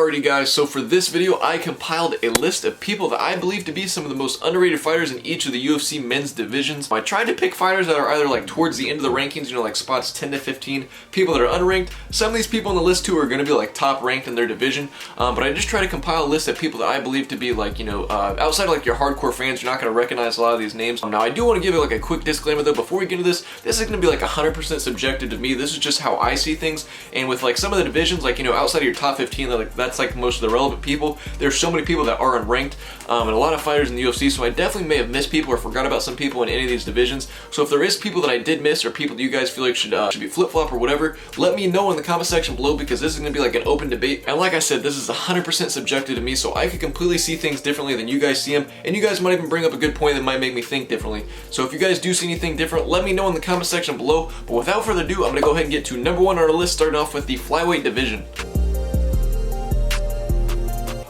Alrighty guys, so for this video I compiled a list of people that I believe to be some of the most underrated fighters in each of the UFC men's divisions. I tried to pick fighters that are either like towards the end of the rankings, you know, like spots 10 to 15, people that are unranked. Some of these people on the list too are going to be like top ranked in their division, but I just try to compile a list of people that I believe to be like, you know, outside of like your hardcore fans, you're not going to recognize a lot of these names. Now I do want to give it like a quick disclaimer though, before we get into this is going to be like 100% subjective to me. This is just how I see things, and with like some of the divisions, like, you know, outside of your top 15, that's like most of the relevant people. There's so many people that are unranked, and a lot of fighters in the UFC, so I definitely may have missed people or forgot about some people in any of these divisions. So if there is people that I did miss or people that you guys feel like should be flip-flop or whatever, let me know in the comment section below, because this is going to be like an open debate. And like I said, this is 100% subjective to me, so I could completely see things differently than you guys see them, and you guys might even bring up a good point that might make me think differently. So if you guys do see anything different, let me know in the comment section below. But without further ado, I'm going to go ahead and get to number one on our list, starting off with the flyweight division.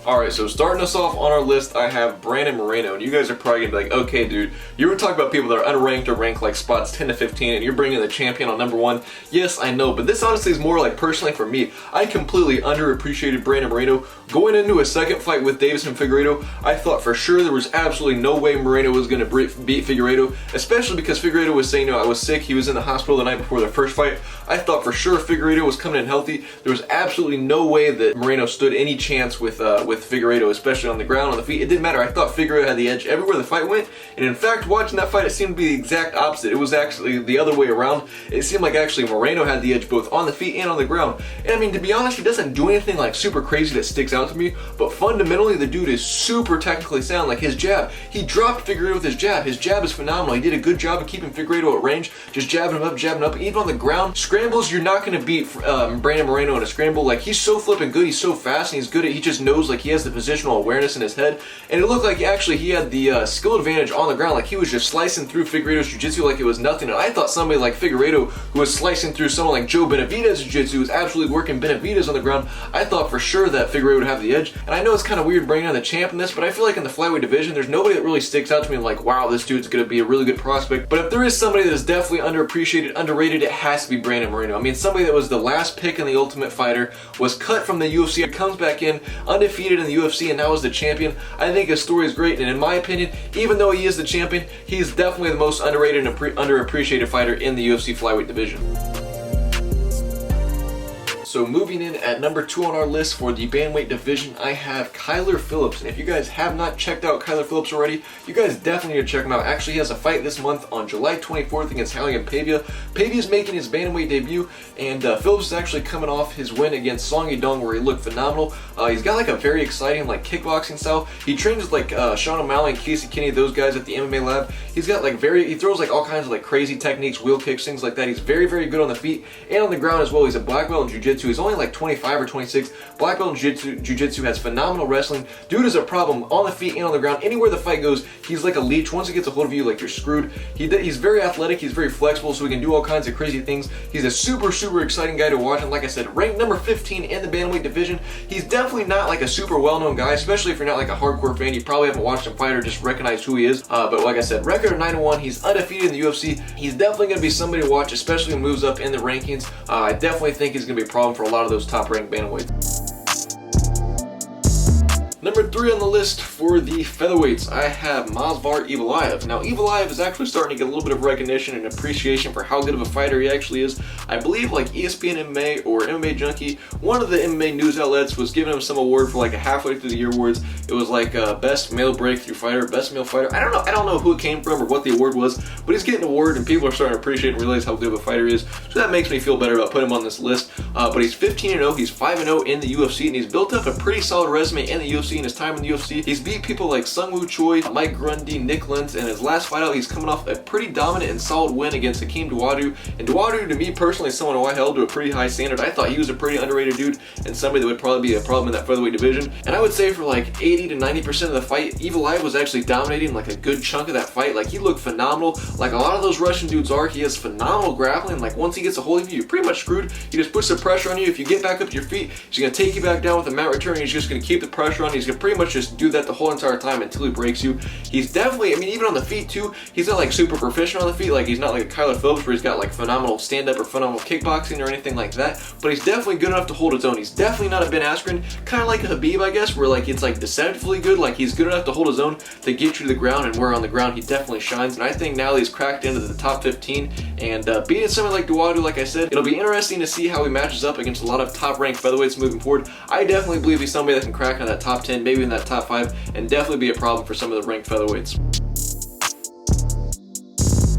Alright, so starting us off on our list, I have Brandon Moreno, and you guys are probably going to be like, okay dude, you were talking about people that are unranked or ranked like spots 10 to 15, and you're bringing the champion on number one. Yes, I know, but this honestly is more like personally for me. I completely underappreciated Brandon Moreno. Going into a second fight with Deiveson Figueiredo, I thought for sure there was absolutely no way Moreno was going to beat Figueiredo, especially because Figueiredo was saying, you know, I was sick, he was in the hospital the night before their first fight. I thought for sure Figueiredo was coming in healthy. There was absolutely no way that Moreno stood any chance with Figueiredo, especially on the ground, on the feet. It didn't matter. I thought Figueiredo had the edge everywhere the fight went, and in fact, watching that fight, it seemed to be the exact opposite. It was actually the other way around. It seemed like actually Moreno had the edge both on the feet and on the ground. And I mean, to be honest, he doesn't do anything like super crazy that sticks out to me, but fundamentally, the dude is super technically sound. Like his jab, he dropped Figueiredo with his jab. His jab is phenomenal. He did a good job of keeping Figueiredo at range, just jabbing him up, even on the ground. Scrambles, you're not going to beat Brandon Moreno in a scramble. Like, he's so flipping good, he's so fast, and he's good at, he just knows, like, he has the positional awareness in his head, and it looked like actually he had the skill advantage on the ground. Like, he was just slicing through Figueiredo's jiu-jitsu like it was nothing, and I thought somebody like Figueiredo, who was slicing through someone like Joe Benavidez' jiu-jitsu, was absolutely working Benavidez on the ground. I thought for sure that Figueiredo would have the edge, and I know it's kind of weird bringing on the champ in this, but I feel like in the flyweight division, there's nobody that really sticks out to me like, wow, this dude's going to be a really good prospect. But if there is somebody that is definitely underappreciated, underrated, it has to be Brandon Moreno. I mean, somebody that was the last pick in the Ultimate Fighter, was cut from the UFC, comes back in undefeated in the UFC, and now is the champion. I think his story is great, and in my opinion, even though he is the champion, he's definitely the most underrated and underappreciated fighter in the UFC flyweight division. So moving in at number 2 on our list for the bantamweight division, I have Kyler Phillips. And if you guys have not checked out Kyler Phillips already, you guys definitely need to check him out. Actually, he has a fight this month on July 24th against Raulian Paiva. Paiva is making his bantamweight debut, and Phillips is actually coming off his win against Song Yadong, where he looked phenomenal. He's got like a very exciting like kickboxing style. He trains with like Sean O'Malley and Casey Kinney, those guys at the MMA lab. He's got like he throws like all kinds of like crazy techniques, wheel kicks, things like that. He's very, very good on the feet and on the ground as well. He's a black belt in jiu-jitsu. He's only like 25 or 26. Black belt in jiu-jitsu, has phenomenal wrestling. Dude is a problem on the feet and on the ground. Anywhere the fight goes, he's like a leech. Once he gets a hold of you, like you're screwed. He's very athletic. He's very flexible, so he can do all kinds of crazy things. He's a super, super exciting guy to watch. And like I said, ranked number 15 in the bantamweight division. He's definitely not like a super well-known guy, especially if you're not like a hardcore fan. You probably haven't watched him fight or just recognized who he is. But like I said, record of 9-1. He's undefeated in the UFC. He's definitely going to be somebody to watch, especially when he moves up in the rankings. I definitely think he's going to be a problem for a lot of those top-ranked bantamweights. Number 3 on the list for the featherweights, I have Movsar Evloev. Now, Evloev is actually starting to get a little bit of recognition and appreciation for how good of a fighter he actually is. I believe like ESPN MMA or MMA Junkie, one of the MMA news outlets was giving him some award for like a halfway through the year awards. It was like best male breakthrough fighter, best male fighter. I don't know who it came from or what the award was, but he's getting an award and people are starting to appreciate and realize how good of a fighter he is. So that makes me feel better about putting him on this list. But he's 15-0, he's 5-0 in the UFC, and he's built up a pretty solid resume in the UFC in his time in the UFC. He's beat people like Sungwoo Choi, Mike Grundy, Nick Lentz, and his last fight out, he's coming off a pretty dominant and solid win against Hakeem Dawodu. And Dawodu, to me personally, is someone who I held to a pretty high standard. I thought he was a pretty underrated dude and somebody that would probably be a problem in that featherweight division. And I would say for like 80 to 90% of the fight, Evloev was actually dominating like a good chunk of that fight. Like, he looked phenomenal. Like a lot of those Russian dudes are. He has phenomenal grappling. Like, once he gets a hold of you, you're pretty much screwed. He just puts the pressure on you. If you get back up to your feet, he's going to take you back down with a mat return. He's just going to keep the pressure on you. he's gonna pretty much just do that the whole entire time until he breaks you. He's definitely, I mean, even on the feet too, he's not like super proficient on the feet. Like, he's not like a Kyler Phillips where he's got like phenomenal stand-up or phenomenal kickboxing or anything like that, but he's definitely good enough to hold his own. He's definitely not a Ben Askren, kind of like a Habib, I guess, where like it's like deceptively good. Like, he's good enough to hold his own, to get you to the ground, and where on the ground he definitely shines. And I think now that he's cracked into the top 15 and beating someone like Dawodu, like I said, it'll be interesting to see how he matches up against a lot of top-ranked featherweights moving forward. I definitely believe he's somebody that can crack into that top 10, maybe in that top 5, and definitely be a problem for some of the ranked featherweights.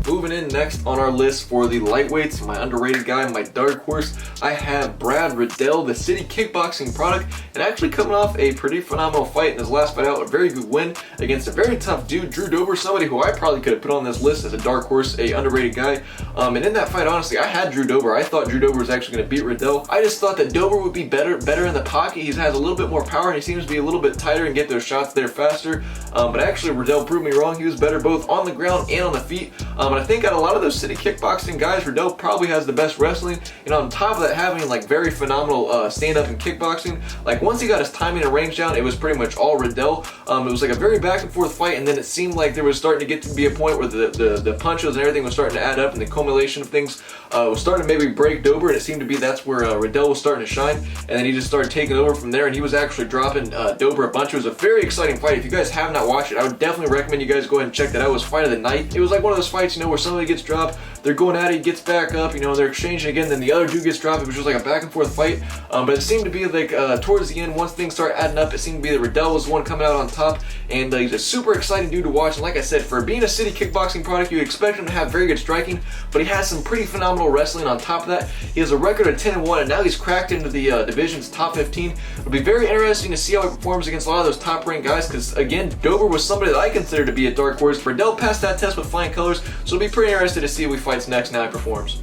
Moving in next on our list for the lightweights, my underrated guy, my dark horse, I have Brad Riddell, the City Kickboxing product, and actually coming off a pretty phenomenal fight in his last fight out, a very good win against a very tough dude, Drew Dober, somebody who I probably could have put on this list as a dark horse, a underrated guy. And in that fight, honestly, I had Drew Dober. I thought Drew Dober was actually going to beat Riddell. I just thought that Dober would be better in the pocket. He has a little bit more power, and he seems to be a little bit tighter and get those shots there faster. But actually, Riddell proved me wrong. He was better both on the ground and on the feet. And I think out of a lot of those City Kickboxing guys, Riddell probably has the best wrestling, and on top of that, having like very phenomenal stand-up and kickboxing. Like, once he got his timing and range down, it was pretty much all Riddell. It was like a very back and forth fight, and then it seemed like there was starting to get to be a point where the punches and everything was starting to add up, and the accumulation of things was starting to maybe break Dober, and it seemed to be that's where Riddell was starting to shine, and then he just started taking over from there, and he was actually dropping Dober a bunch. It was a very exciting fight. If you guys have not watched it, I would definitely recommend you guys go ahead and check that out. It was fight of the night. It was like one of those fights, you know, where somebody gets dropped, they're going at it, he gets back up, you know, they're exchanging again, then the other dude gets dropped. It was just like a back and forth fight, but it seemed to be like towards the end, once things started adding up, it seemed to be that Riddell was the one coming out on top, and he's a super exciting dude to watch. And like I said, for being a City Kickboxing product, you expect him to have very good striking, but he has some pretty phenomenal wrestling on top of that. He has a record of 10-1, and now he's cracked into the division's top 15. It'll be very interesting to see how he performs against a lot of those top-ranked guys, because again, Dober was somebody that I consider to be a dark horse. Riddell passed that test with flying colors, so it'll be pretty interesting to see who he fights next now he performs.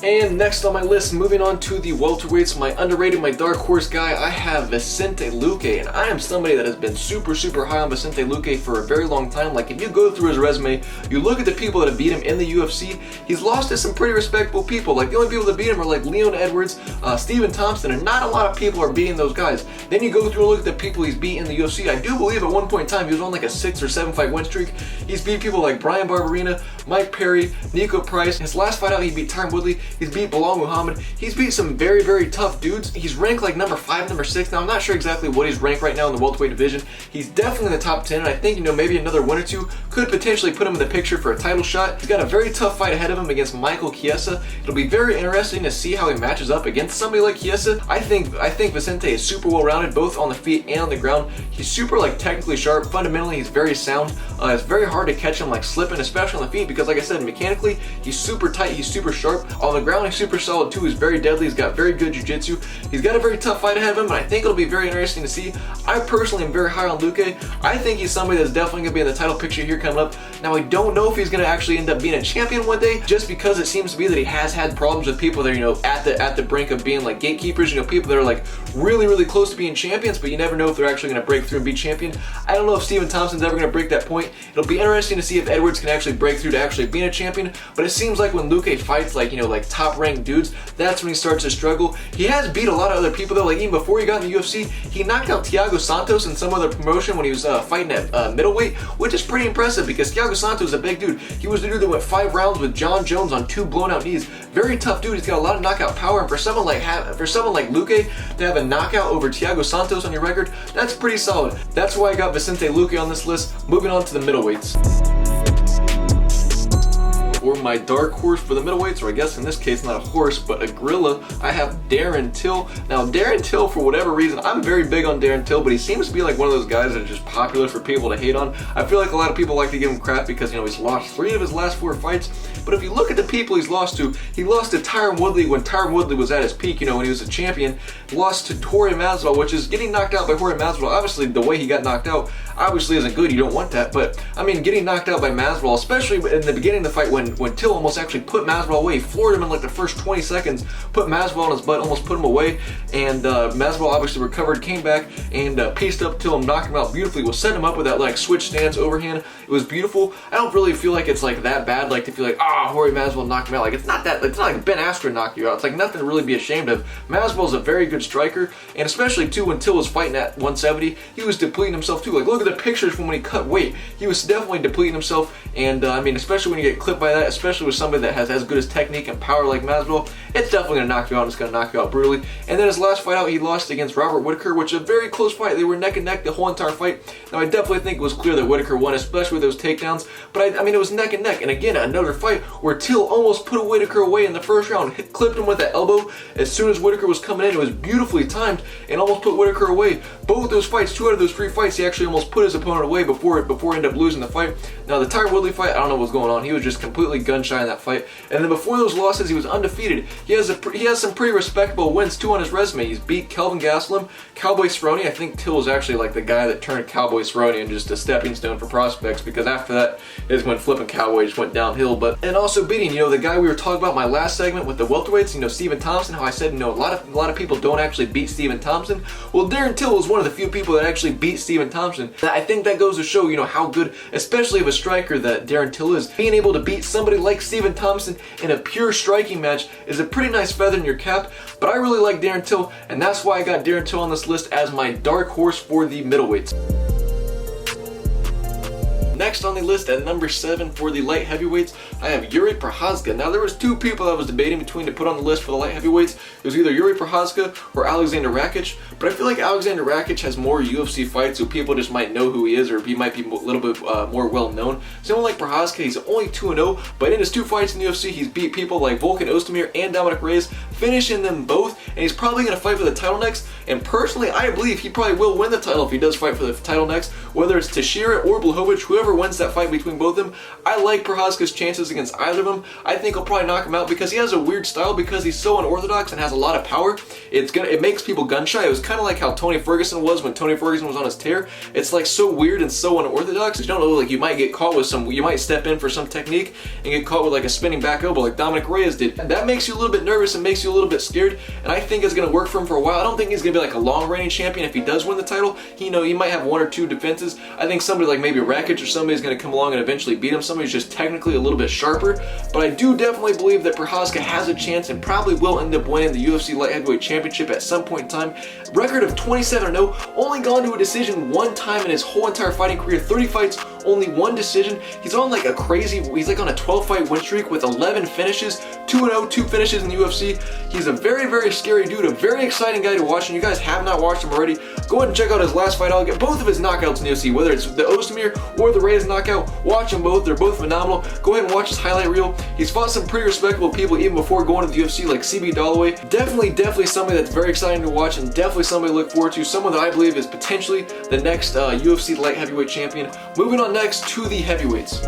And next on my list, moving on to the welterweights, my underrated, my dark horse guy, I have Vicente Luque, and I am somebody that has been super high on Vicente Luque for a very long time. Like, if you go through his resume, you look at the people that have beat him in the UFC, he's lost to some pretty respectable people. Like, the only people that beat him are like Leon Edwards, Stephen Thompson, and not a lot of people are beating those guys. Then you go through and look at the people he's beat in the UFC. I do believe at one point in time he was on like a 6 or 7 fight win streak. He's beat people like Brian Barberina, Mike Perry, Nico Price. His last fight out, he beat Tyron Woodley. He's beat Bilal Muhammad. He's beat some very tough dudes. He's ranked like number 5, number 6. Now, I'm not sure exactly what he's ranked right now in the welterweight division. He's definitely in the top 10, and I think, you know, maybe another win or two could potentially put him in the picture for a title shot. He's got a very tough fight ahead of him against Michael Chiesa. It'll be very interesting to see how he matches up against somebody like Chiesa. I think Vicente is super well-rounded, both on the feet and on the ground. He's super, like, technically sharp. Fundamentally, he's very sound. It's very hard to catch him, like, slipping, especially on the feet, because, like I said, mechanically, he's super tight, he's super sharp. On the ground, he's super solid, too. He's very deadly. He's got very good jiu-jitsu. He's got a very tough fight ahead of him, and I think it'll be very interesting to see. I personally am very high on Luque. I think he's somebody that's definitely going to be in the title picture here coming up. Now, I don't know if he's going to actually end up being a champion one day, just because it seems to be that he has had problems with people that are, you know, at the brink of being like gatekeepers, you know, people that are like really close to being champions, but you never know if they're actually going to break through and be champion. I don't know if Stephen Thompson's ever going to break that point. It'll be interesting to see if Edwards can actually break through to actually being a champion, but it seems like when Luque fights, like, you know, like top-ranked dudes, that's when he starts to struggle. He has beat a lot of other people though. Like, even before he got in the UFC, he knocked out Thiago Santos in some other promotion when he was fighting at middleweight, which is pretty impressive because Thiago Santos is a big dude. He was the dude that went 5 rounds with John Jones on 2 blown out knees. Very tough dude. He's got a lot of knockout power, and for someone like Luque to have a knockout over Thiago Santos on your record, that's pretty solid. That's why I got Vicente Luque on this list. Moving on to the middleweights. For my dark horse for the middleweights, or I guess in this case not a horse but a gorilla, I have Darren Till. Now, Darren Till, for whatever reason, I'm very big on Darren Till, but he seems to be like one of those guys that are just popular for people to hate on. I feel like a lot of people like to give him crap because, you know, he's lost 3 of his last 4 fights, but if you look at the people he's lost to, he lost to Tyron Woodley when Tyron Woodley was at his peak, you know, when he was a champion. Lost to Jorge Masvidal, which is getting knocked out by Jorge Masvidal. Obviously, the way he got knocked out obviously isn't good. You don't want that, but I mean, getting knocked out by Masvidal, especially in the beginning of the fight when Till almost actually put Masvidal away, floored him in like the first 20 seconds, put Masvidal on his butt, almost put him away, and Masvidal obviously recovered, came back, and pieced up Till and knocked him out beautifully. Was setting him up with that like switch stance overhand. It was beautiful. I don't really feel like it's like that bad, like to feel like, Jorge Masvidal knocked him out. Like, it's not like Ben Askren knocked you out. It's like nothing to really be ashamed of. Masvidal's a very good striker, and especially too when Till was fighting at 170, he was depleting himself too. Like, look at the pictures from when he cut weight. He was definitely depleting himself, and I mean, especially when you get clipped by that, especially with somebody that has as good as technique and power like Masvidal, it's definitely gonna knock you out. It's gonna knock you out brutally. And then his last fight out, he lost against Robert Whitaker, which is a very close fight. They were neck and neck the whole entire fight. Now, I definitely think it was clear that Whitaker won, especially with those takedowns. But I mean, it was neck and neck. And again, another fight where Till almost put Whitaker away in the first round, clipped him with that elbow as soon as Whitaker was coming in. It was beautifully timed and almost put Whitaker away. Both those fights, 2 out of those 3 fights, he actually almost put his opponent away before he ended up losing the fight. Now, the Tyron Woodley fight, I don't know what's going on. He was just completely gun shy in that fight. And then before those losses, he was undefeated. He has some pretty respectable wins too on his resume. He's beat Kelvin Gastelum, Cowboy Cerrone. I think Till was actually like the guy that turned Cowboy Cerrone into just a stepping stone for prospects, because after that is when flipping Cowboy just went downhill. And also beating, the guy we were talking about in my last segment with the welterweights, Stephen Thompson, how I said, a lot of people don't actually beat Stephen Thompson. Well, Darren Till was one of the few people that actually beat Stephen Thompson. I think that goes to show, how good, especially of a striker that Darren Till is. Being able to beat somebody like Stephen Thompson in a pure striking match is a pretty nice feather in your cap. But I really like Darren Till, and that's why I got Darren Till on this list as my dark horse for the middleweights. Next on the list at number 7 for the light heavyweights, I have Yuri Prochazka. Now, there was 2 people I was debating between to put on the list for the light heavyweights. It was either Yuri Prochazka or Alexander Rakic, but I feel like Alexander Rakic has more UFC fights, so people just might know who he is, or he might be a little bit more well known. Someone like Prochazka, he's only 2-0, but in his 2 fights in the UFC, he's beat people like Volkan Ozdemir and Dominic Reyes, finishing them both, and he's probably going to fight for the title next. And personally, I believe he probably will win the title if he does fight for the title next, whether it's Teixeira or Blachowicz, whoever wins that fight between both of them. I like Prochazka's chances against either of them. I think he'll probably knock him out because he has a weird style, because he's so unorthodox and has a lot of power. It makes people gun shy. It was kind of like how Tony Ferguson was when Tony Ferguson was on his tear. It's like so weird and so unorthodox. You don't know, like, you might get caught with you might step in for some technique and get caught with like a spinning back elbow like Dominic Reyes did. That makes you a little bit nervous and makes you a little bit scared, and I think it's going to work for him for a while. I don't think he's going to be like a long reigning champion if he does win the title. He might have 1 or 2 defenses. I think somebody like maybe Rakic or somebody is going to come along and eventually beat him. Somebody's just technically a little bit sharper, but I do definitely believe that Prochazka has a chance and probably will end up winning the UFC Light Heavyweight Championship at some point in time. Record of 27-0, only gone to a decision 1 time in his whole entire fighting career. 30 fights, only 1 decision. He's on like he's like on a 12-fight win streak with 11 finishes, 2-0, 2 finishes in the UFC. He's a very, very scary dude, a very exciting guy to watch, and you guys have not watched him already, go ahead and check out his last fight. I'll get both of his knockouts in the UFC, whether it's the Ozdemir or the Reyes knockout. Watch them both, they're both phenomenal. Go ahead and watch his highlight reel. He's fought some pretty respectable people even before going to the UFC, like CB Dalloway. Definitely somebody that's very exciting to watch, and definitely somebody to look forward to. Someone that I believe is potentially the next UFC Light Heavyweight Champion. Moving on next to the heavyweights.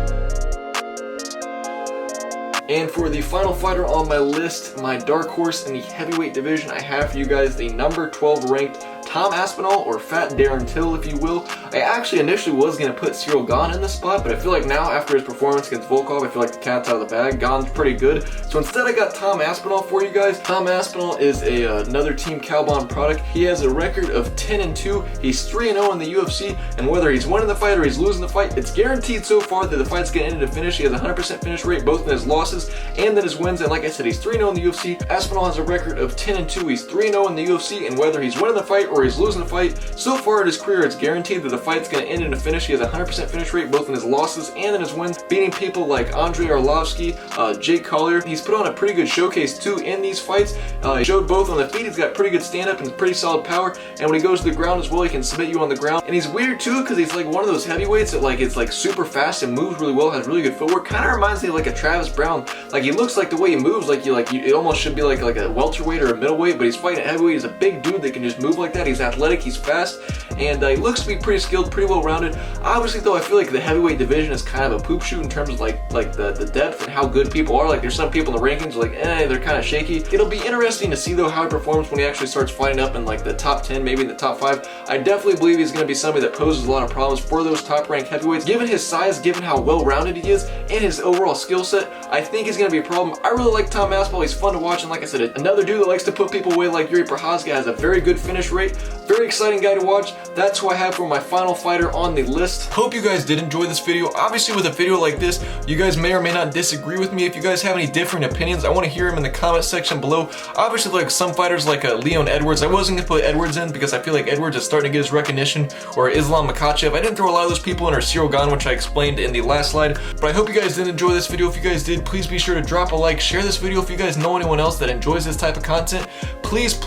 And for the final fighter on my list, my dark horse in the heavyweight division, I have for you guys the number 12 ranked Tom Aspinall, or Fat Darren Till, if you will. I actually initially was going to put Cyril Gane in this spot, but I feel like now, after his performance against Volkov, I feel like the cat's out of the bag. Gane's pretty good. So instead, I got Tom Aspinall for you guys. Tom Aspinall is another Team Calbon product. He has a record of 10-2. He's 3-0 in the UFC, and whether he's winning the fight or he's losing the fight, it's guaranteed so far that the fight's going to end in a finish. He has a 100% finish rate, both in his losses and in his wins, and like I said, he's 3-0 in the UFC. Aspinall has a record of 10-2. He's 3-0 in the UFC, and whether he's winning the fight or he's losing the fight, so far in his career, it's guaranteed that the fight's going to end in a finish. He has a 100% finish rate, both in his losses and in his wins, beating people like Andrei Arlovsky, Jake Collier. He's put on a pretty good showcase too in these fights. He showed both on the feet. He's got pretty good stand-up and pretty solid power, and when he goes to the ground as well, he can submit you on the ground. And he's weird too, because he's like one of those heavyweights that it's like super fast and moves really well, has really good footwork. Kind of reminds me of like a Travis Brown. Like, he looks like the way he moves, it almost should be like a welterweight or a middleweight, but he's fighting at heavyweight. He's a big dude that can just move like that. He's athletic, he's fast, and he looks to be pretty skilled, pretty well rounded. Obviously though, I feel like the heavyweight division is kind of a poop shoot in terms of like the depth and how good people are. Like, there's some people in the rankings they're kind of shaky. It'll be interesting to see though how he performs when he actually starts fighting up in like the top 10, maybe in the top 5. I definitely believe he's going to be somebody that poses a lot of problems for those top ranked heavyweights. Given his size, given how well rounded he is, and his overall skill set, I think he's going to be a problem. I really like Tom Aspinall. He's fun to watch, and like I said, another dude that likes to put people away like Yuri Prochazka, has a very good finish rate, Very exciting guy to watch. That's who I have for my final fighter on the list. Hope you guys did enjoy this video. Obviously with a video like this, you guys may or may not disagree with me. If you guys have any different opinions, I want to hear them in the comment section below. Obviously like some fighters like Leon Edwards, I wasn't going to put Edwards in because I feel like Edwards is starting to get his recognition, or Islam Makhachev. I didn't throw a lot of those people in, or Cyril Gane, which I explained in the last slide. But I hope you guys did enjoy this video. If you guys did, please be sure to drop a like, share this video. If you guys know anyone else that enjoys this type of content, please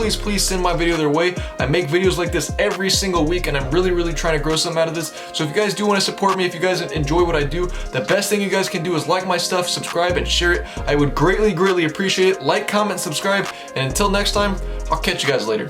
send my video their way. I make videos like this every single week, and I'm really trying to grow something out of this. So if you guys do want to support me, if you guys enjoy what I do, the best thing you guys can do is like my stuff, subscribe, and share it. I would greatly appreciate it. Like, comment, subscribe, and until next time, I'll catch you guys later.